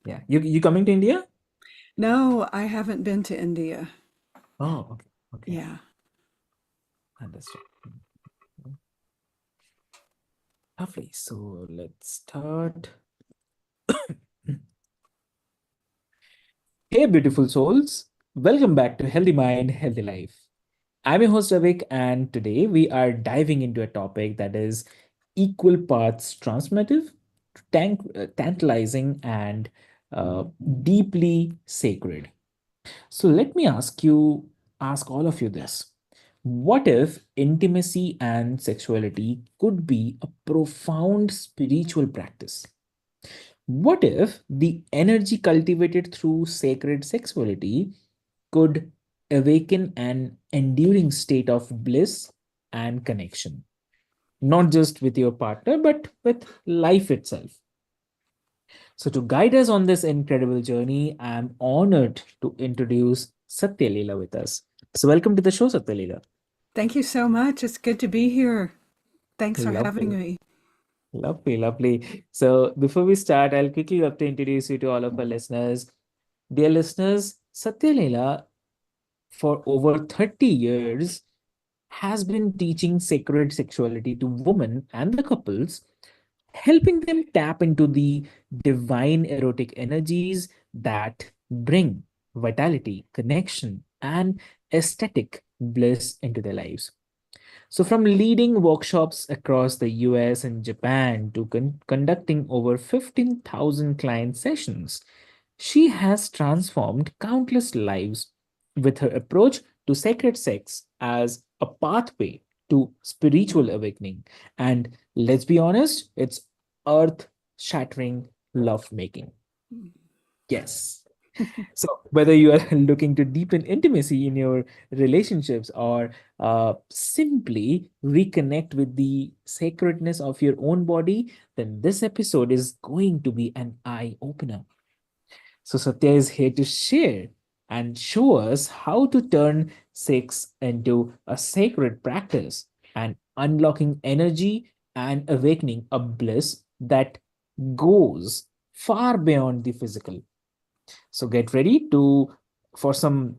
Yeah. You coming to India? No, I haven't been to India. Oh, okay. Okay. Yeah. Understood. Lovely. So let's start. Hey, beautiful souls. Welcome back to Healthy Mind, Healthy Life. I'm your host, Avik, and today we are diving into a topic that is equal parts transformative, tantalizing, and uh, deeply sacred. So let me ask all of you this. What if intimacy and sexuality could be a profound spiritual practice? What if the energy cultivated through sacred sexuality could awaken an enduring state of bliss and connection, not just with your partner, but with life itself? So, to guide us on this incredible journey, I'm honored to introduce Satya Lila with us. So, welcome to the show, Satya Lila. Thank you so much. It's good to be here. Thanks for having Lovely. me. Lovely, lovely. So, before we start, I'll quickly love to introduce you to all of our listeners. Dear listeners, Satya Leela, for over 30 years, has been teaching sacred sexuality to women and the couples, helping them tap into the divine erotic energies that bring vitality, connection, and aesthetic bliss into their lives. So, from leading workshops across the US and Japan to conducting over 15,000 client sessions, she has transformed countless lives with her approach to sacred sex as a pathway to spiritual awakening. And let's be honest, it's earth shattering love making. Yes. So, whether you are looking to deepen intimacy in your relationships or simply reconnect with the sacredness of your own body, then this episode is going to be an eye opener. So, Satya is here to share and show us how to turn sex into a sacred practice and unlocking energy and awakening a bliss that goes far beyond the physical. So get ready to for some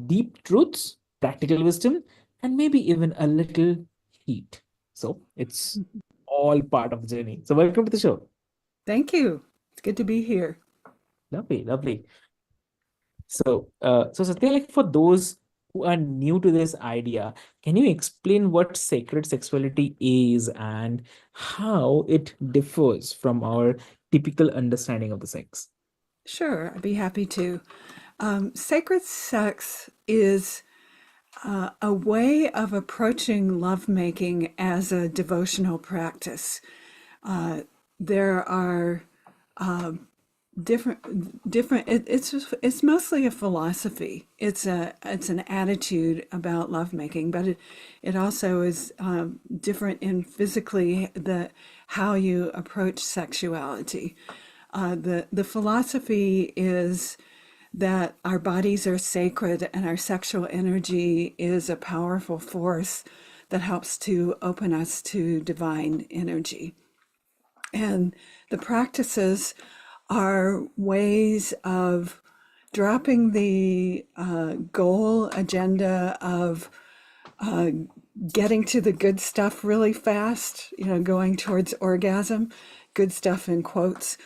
deep truths, practical wisdom, and maybe even a little heat. So it's all part of the journey. So welcome to the show. Thank you. It's good to be here. Lovely, lovely. So Satya, like for those who are new to this idea, can you explain what sacred sexuality is and how it differs from our typical understanding of the sex? Sure, I'd be happy to. Sacred sex is a way of approaching lovemaking as a devotional practice. Uh, there are it's mostly a philosophy. It's an attitude about lovemaking, but it also is different in physically the how you approach sexuality. The philosophy is that our bodies are sacred and our sexual energy is a powerful force that helps to open us to divine energy. And the practices are ways of dropping the goal agenda of uh, getting to the good stuff really fast, going towards orgasm, good stuff in quotes,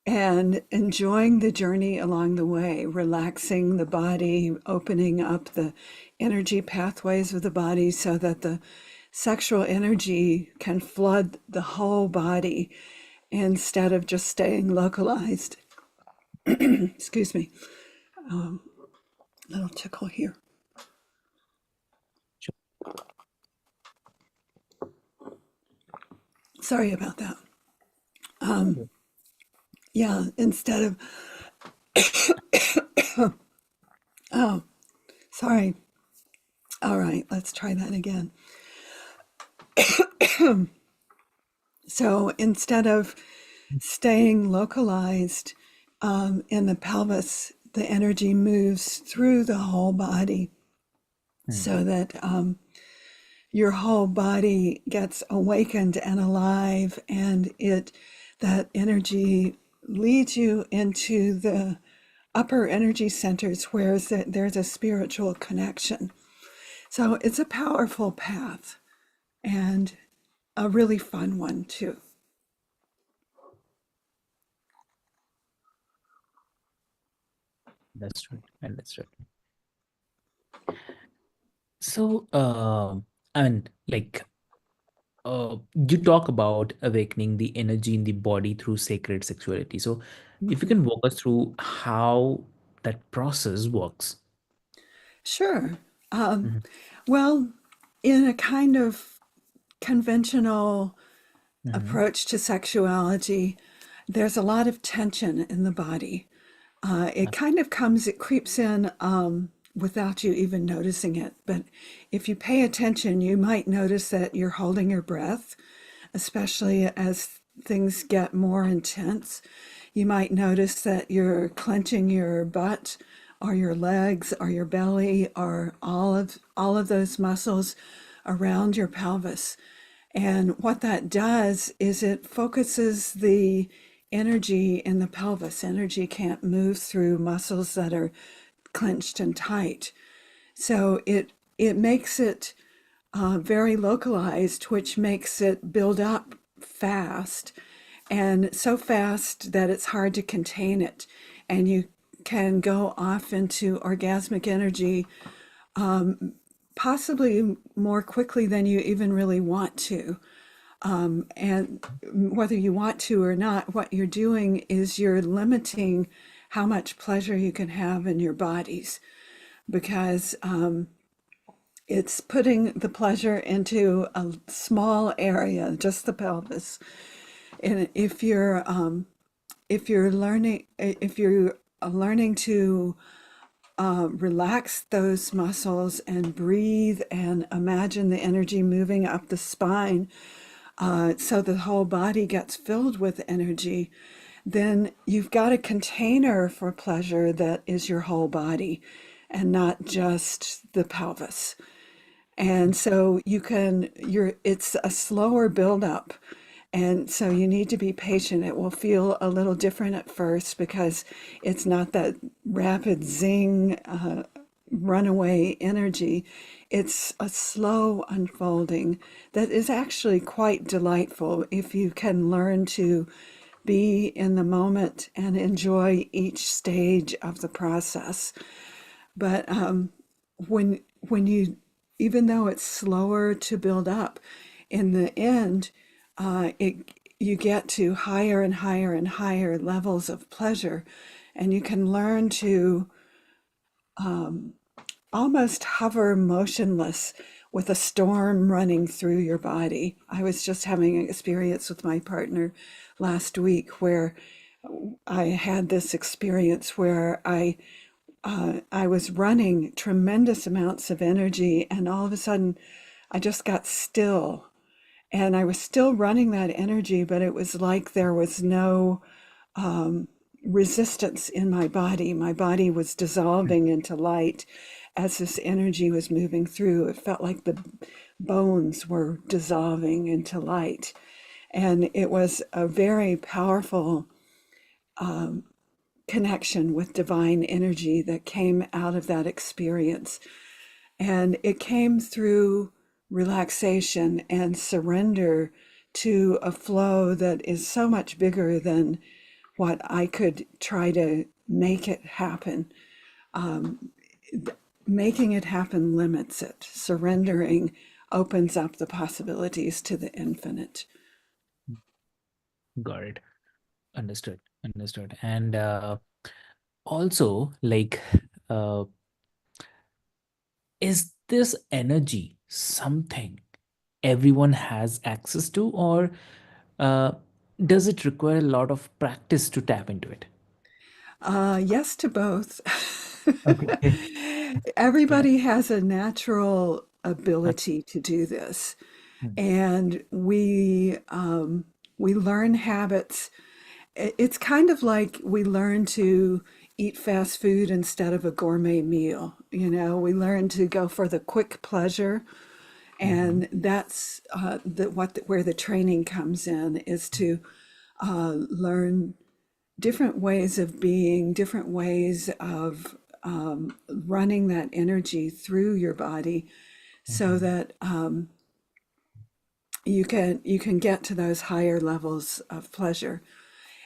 and enjoying the journey along the way, relaxing the body, opening up the energy pathways of the body so that the sexual energy can flood the whole body instead of just staying localized. Excuse me, little tickle here. Sorry about that. Sure. Yeah, instead of, oh, sorry. All right, let's try that again. So instead of staying localized in the pelvis, the energy moves through the whole body Hmm. so that your whole body gets awakened and alive, and it that energy leads you into the upper energy centers where there's a spiritual connection. So it's a powerful path and a really fun one too. Understood. Understood. So, I mean, like, you talk about awakening the energy in the body through sacred sexuality. So, if you Mhm. can walk us through how that process works. Sure. Um, Mhm, well, in a kind of conventional mhm, approach to sexuality, there's a lot of tension in the body. It creeps in without you even noticing it. But if you pay attention, you might notice that you're holding your breath, especially as things get more intense. You might notice that you're clenching your butt or your legs or your belly or all of those muscles around your pelvis. And what that does is it focuses the energy in the pelvis. Energy can't move through muscles that are clenched and tight. So it makes it very localized, which makes it build up fast and so fast that it's hard to contain it. And you can go off into orgasmic energy possibly more quickly than you even really want to. And whether you want to or not, what you're doing is you're limiting how much pleasure you can have in your bodies because it's putting the pleasure into a small area, just the pelvis. And if you're learning to relax those muscles and breathe and imagine the energy moving up the spine, so the whole body gets filled with energy, then you've got a container for pleasure that is your whole body and not just the pelvis. And so it's a slower buildup. And so you need to be patient. It will feel a little different at first because it's not that rapid zing, runaway energy. It's a slow unfolding that is actually quite delightful if you can learn to be in the moment and enjoy each stage of the process. But when you, even though it's slower to build up, in the end, it you get to higher and higher and higher levels of pleasure, and you can learn to almost hover motionless with a storm running through your body. I was just having an experience with my partner last week where I had this experience where I was running tremendous amounts of energy, and all of a sudden, I just got still. And I was still running that energy, but it was like there was no resistance in my body. My body was dissolving into light as this energy was moving through. It felt like the bones were dissolving into light. And it was a very powerful connection with divine energy that came out of that experience. And it came through relaxation and surrender to a flow that is so much bigger than what I could try to make it happen. Making it happen limits it. Surrendering opens up the possibilities to the infinite. got it. Understood. Understood. And also, like, uh, is this energy something everyone has access to, or uh, does it require a lot of practice to tap into it? Yes to both. Okay. Yeah. Everybody has a natural Uh, ability to do this, mm, and we learn habits. It's kind of like we learn to eat fast food instead of a gourmet meal. You know, we learn to go for the quick pleasure, mhm, and that's where the training comes in is to learn. different ways of being, different ways of running that energy through your body so Mhm. that you can get to those higher levels of pleasure.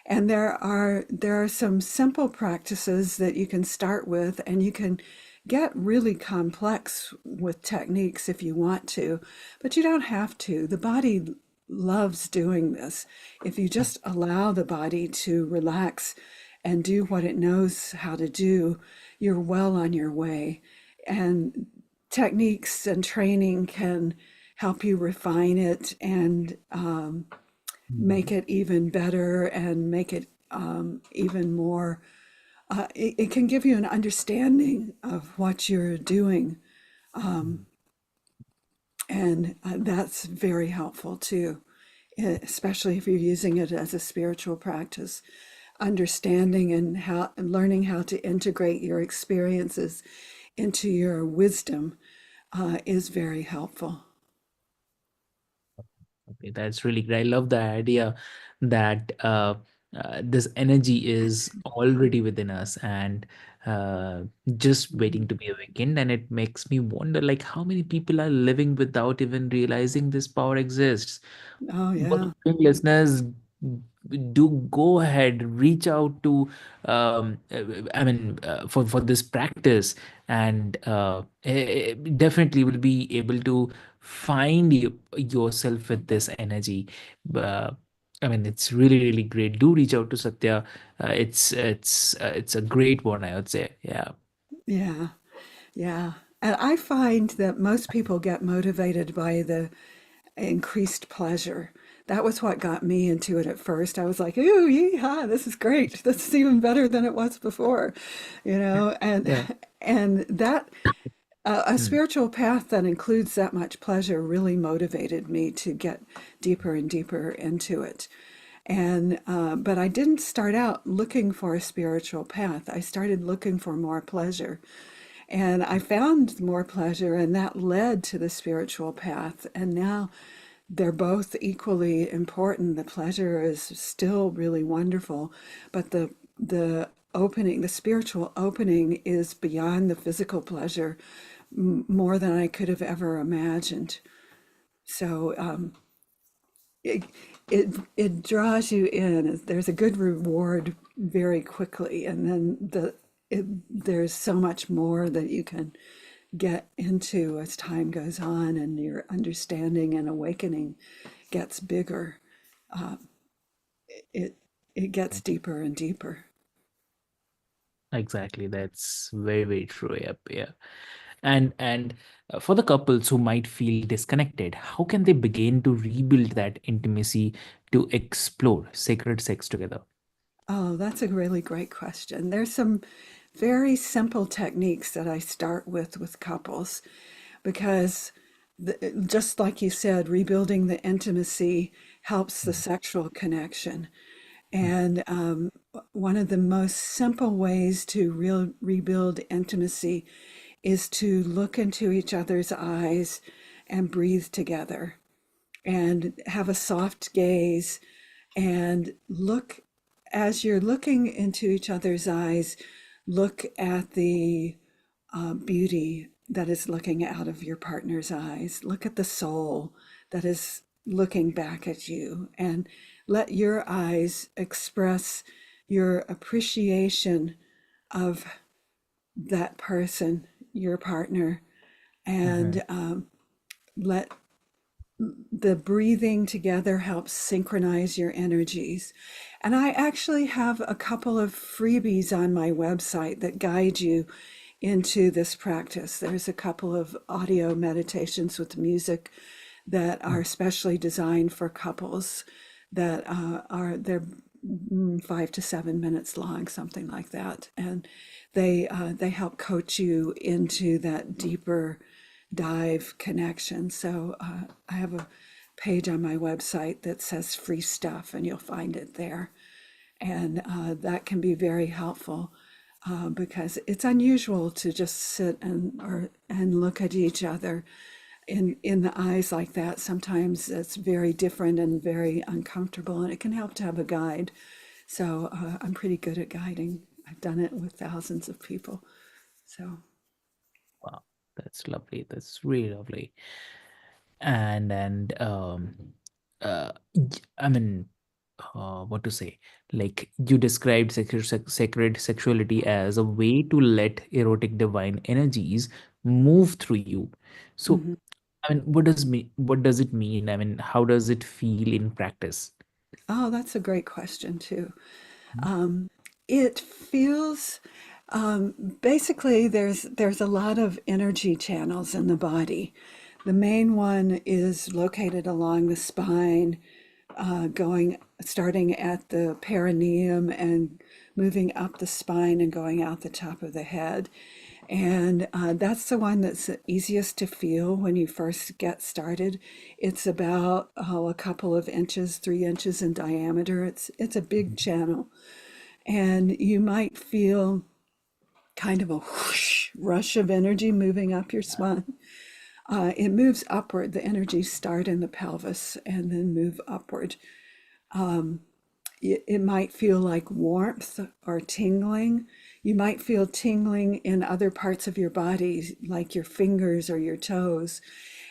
And there are some simple practices that you can start with, and you can get really complex with techniques if you want to, but you don't have to. The body loves doing this. If you just allow the body to relax and do what it knows how to do, you're well on your way. And techniques and training can help you refine it and make Mhm. it even better and make it even more. It can give you an understanding of what you're doing, and that's very helpful too, especially if you're using it as a spiritual practice. Understanding and learning how to integrate your experiences into your wisdom is very helpful. Okay, that's really great. I love the idea that this energy is already within us and uh, just waiting to be awakened. And it makes me wonder, like, how many people are living without even realizing this power exists. Oh, For yeah. the listeners, do go ahead, reach out to, for this practice, and definitely will be able to find yourself with this energy. uh, I mean, it's really, really great. Do reach out to Satya. It's a great one, I would say. Yeah. Yeah. Yeah. And I find that most people get motivated by the increased pleasure. That was what got me into it at first. I was like, ooh, yeehaw, this is great. This is even better than it was before, and Yeah. and that a Hmm. spiritual path that includes that much pleasure really motivated me to get deeper and deeper into it. And but I didn't start out looking for a spiritual path. I started looking for more pleasure. And I found more pleasure, and that led to the spiritual path. And now they're both equally important. The pleasure is still really wonderful, but the opening, the spiritual opening, is beyond the physical pleasure, more than I could have ever imagined. So it, it draws you in. There's a good reward very quickly, and then there's so much more that you can get into as time goes on, and your understanding and awakening gets bigger. It it gets deeper and deeper. Exactly. That's very, very true. Yep. Yeah. And for the couples who might feel disconnected, how can they begin to rebuild that intimacy to explore sacred sex together? Oh, that's a really great question. There's some very simple techniques that I start with couples because just like you said, rebuilding the intimacy helps the Mm. sexual connection. Mm. And one of the most simple ways to rebuild intimacy is to look into each other's eyes and breathe together and have a soft gaze and look as you're looking into each other's eyes, look at the beauty that is looking out of your partner's eyes. Look at the soul that is looking back at you, and let your eyes express your appreciation of that person, your partner, Mhm. and let the breathing together helps synchronize your energies. And I actually have a couple of freebies on my website that guide you into this practice. There's a couple of audio meditations with music that are specially designed for couples that they're 5 to 7 minutes long, something like that, and they help coach you into that deeper dive connection. So I have a page on my website that says free stuff, and you'll find it there. And that can be very helpful because it's unusual to just sit and look at each other in the eyes like that. Sometimes it's very different and very uncomfortable, and it can help to have a guide So I'm pretty good at guiding. I've done it with thousands of people. So, Wow, that's lovely. That's really lovely. And I mean, what to say? Like you described sacred sexuality as a way to let erotic divine energies move through you. So, mhm. I mean, what does it mean? I mean, how does it feel in practice? Oh, that's a great question too. It feels basically there's a lot of energy channels in the body. The main one is located along the spine, going starting at the perineum and moving up the spine and going out the top of the head. And that's the one that's the easiest to feel when you first get started. It's about a couple of inches, 3 inches in diameter. It's a big channel, and you might feel kind of a whoosh, rush of energy moving up your spine. It moves upward. The energy start in the pelvis and then move upward. It might feel like warmth or tingling. You might feel tingling in other parts of your body, like your fingers or your toes.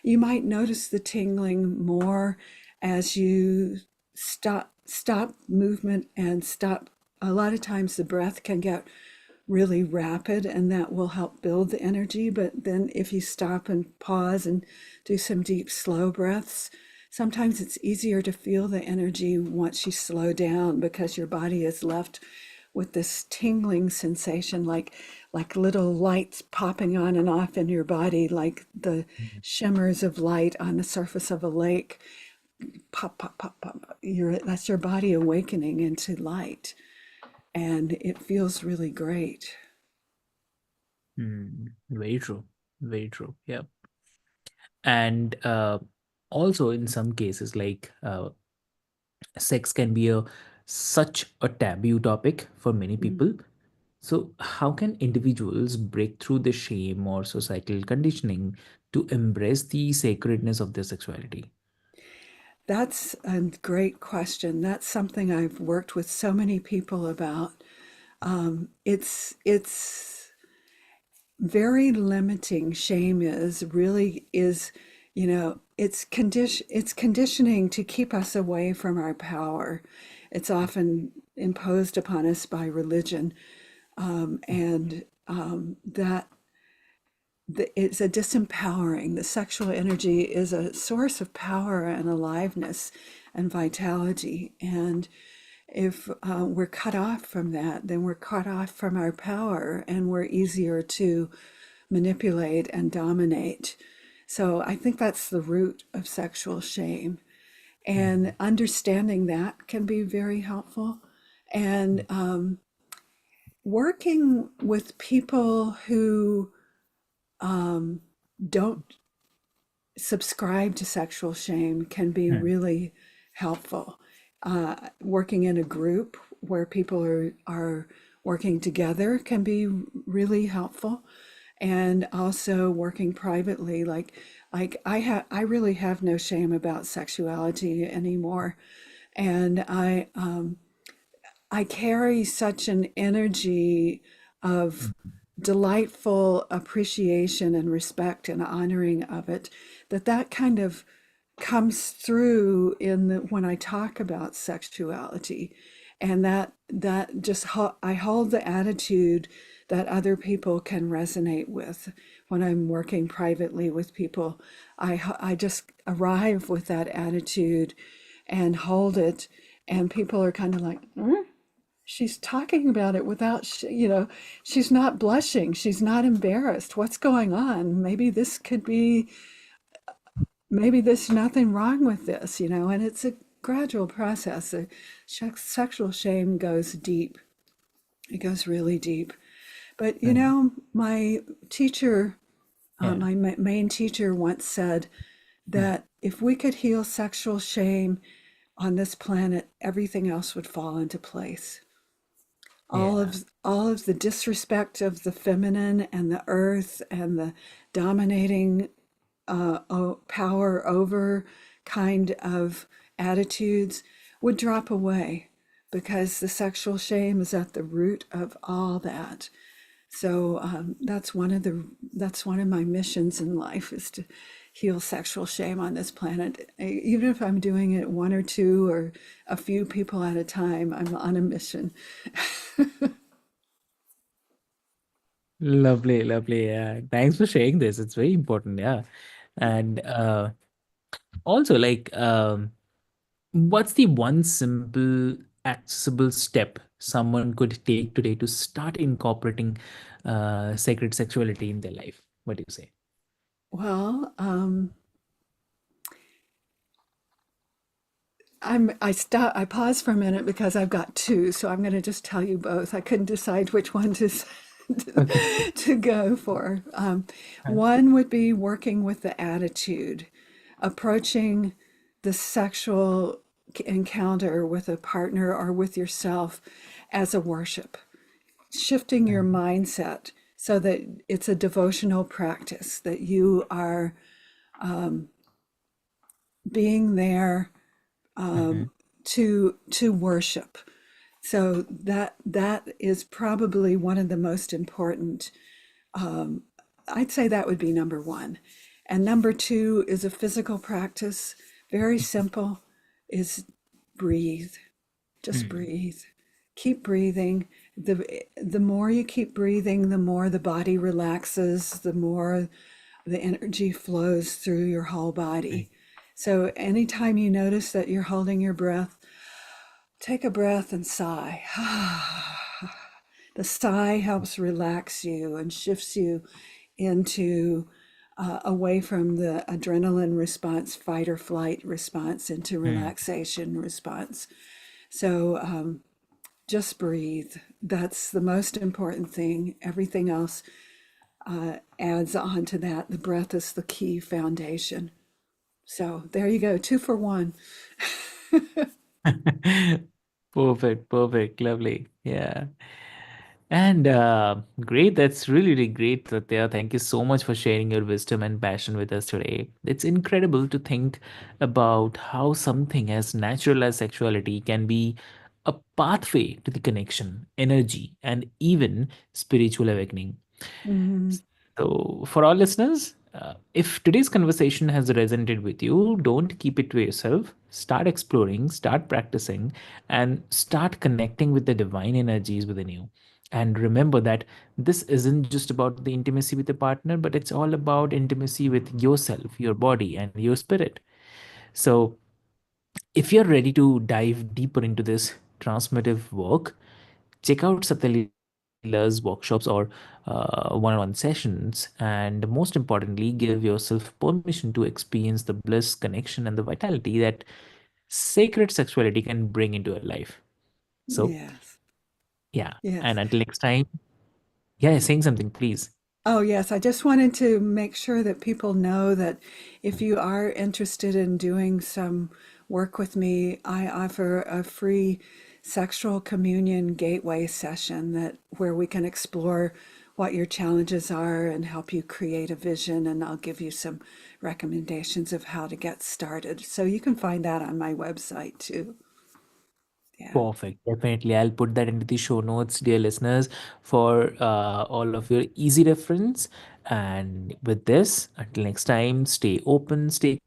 You might notice the tingling more as you stop movement and stop. A lot of times the breath can get really rapid, and that will help build the energy. But then if you stop and pause and do some deep, slow breaths, sometimes it's easier to feel the energy once you slow down, because your body is left with this tingling sensation, like little lights popping on and off in your body, like the shimmers of light on the surface of a lake. Pop, pop, pop, pop. That's your body awakening into light, and it feels really great. Very true. Very true. Yeah. And also in some cases, like sex can be a such a taboo topic for many Mm. people. So how can individuals break through the shame or societal conditioning to embrace the sacredness of their sexuality? That's a great question. That's something I've worked with so many people about. It's very limiting. Shame is, it's conditioning to keep us away from our power. It's often imposed upon us by religion, and that it's a disempowering. The sexual energy is a source of power and aliveness and vitality. And if we're cut off from that, then we're cut off from our power, and we're easier to manipulate and dominate. So I think that's the root of sexual shame. And Mhm. understanding that can be very helpful. And working with people who don't subscribe to sexual shame can be Mhm. really helpful. Working in a group where people are working together can be really helpful. And also working privately, like I really have no shame about sexuality anymore. And I carry such an energy of delightful appreciation and respect and honoring of it, that kind of comes through in the when I talk about sexuality. And that just I hold the attitude that other people can resonate with. When I'm working privately with people, I just arrive with that attitude and hold it, and people are kind of like, "Hmm? She's talking about it without, she's not blushing. She's not embarrassed. What's going on? Maybe there's nothing wrong with this. And it's a gradual process. Sexual shame goes deep. It goes really deep. But, Mhm. my teacher, Yeah. my main teacher once said Mhm. that if we could heal sexual shame on this planet, everything else would fall into place. all Yeah. of all of the disrespect of the feminine and the earth and the dominating power over kind of attitudes would drop away. because the sexual shame is at the root of all that. So that's one of my missions in life is to heal sexual shame on this planet. Even if I'm doing it one or two or a few people at a time, I'm on a mission. Lovely, lovely. Yeah. Thanks for sharing this. It's very important. Yeah. And also, like, what's the one simple, accessible step someone could take today to start incorporating sacred sexuality in their life? What do you say? Well, I pause for a minute because I've got two, so I'm going to just tell you both. I couldn't decide which one Okay. to go for. One would be working with the attitude, approaching the sexual encounter with a partner or with yourself as a worship, shifting your mindset so that it's a devotional practice, that you are being there Mhm. to worship. So that is probably one of the most important. I'd say that would be number one. And number two is a physical practice, very simple, is breathe. Just Mhm. breathe. Keep breathing. The more you keep breathing, the more the body relaxes, the more the energy flows through your whole body. So anytime you notice that you're holding your breath, take a breath and sigh. The sigh helps relax you and shifts you into away from the adrenaline response, fight or flight response, into Mhm. relaxation response. So just breathe. That's the most important thing. Everything else adds on to that. The breath is the key foundation. So there you go, two for one. Perfect, perfect, lovely. Yeah. And great. That's really, really great, Satya. Thank you so much for sharing your wisdom and passion with us today. It's incredible to think about how something as natural as sexuality can be a pathway to the connection, energy, and even spiritual awakening. Mhm. So, for all listeners, if today's conversation has resonated with you, don't keep it to yourself. Start exploring, start practicing, and start connecting with the divine energies within you. And remember that this isn't just about the intimacy with a partner, but it's all about intimacy with yourself, your body, and your spirit. So, if you're ready to dive deeper into this transformative work, check out Satyalila's workshops or one-on-one sessions, and most importantly, give yourself permission to experience the bliss, connection, and the vitality that sacred sexuality can bring into your life. So, Yes. yeah, and Yes. until next time, yeah, saying something, please. Oh, yes. I just wanted to make sure that people know that if you are interested in doing some work with me, I offer a free sexual communion gateway session that where we can explore what your challenges are and help you create a vision, and I'll give you some recommendations of how to get started. So you can find that on my website too. Yeah. Perfect. Definitely. I'll put that into the show notes, dear listeners, for all of your easy reference. And with this, until next time, stay open, stay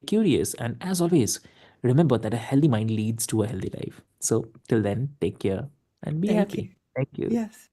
curious. And as always, remember that a healthy mind leads to a healthy life. So till then, take care and be Thank happy. you. Thank you. Yes.